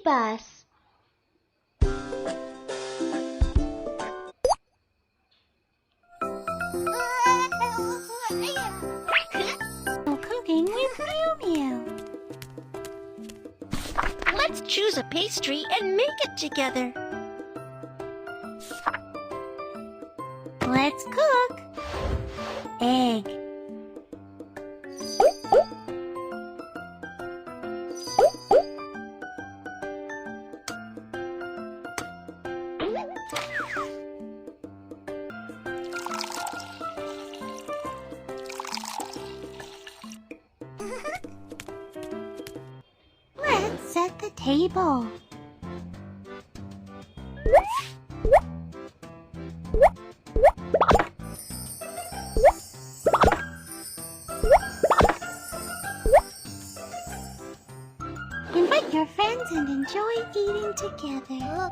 BabyBus. Cooking with Mew Mew. Let's choose a pastry and make it together. Let's cook. Egg. Let's set the table. Invite your friends and enjoy eating together.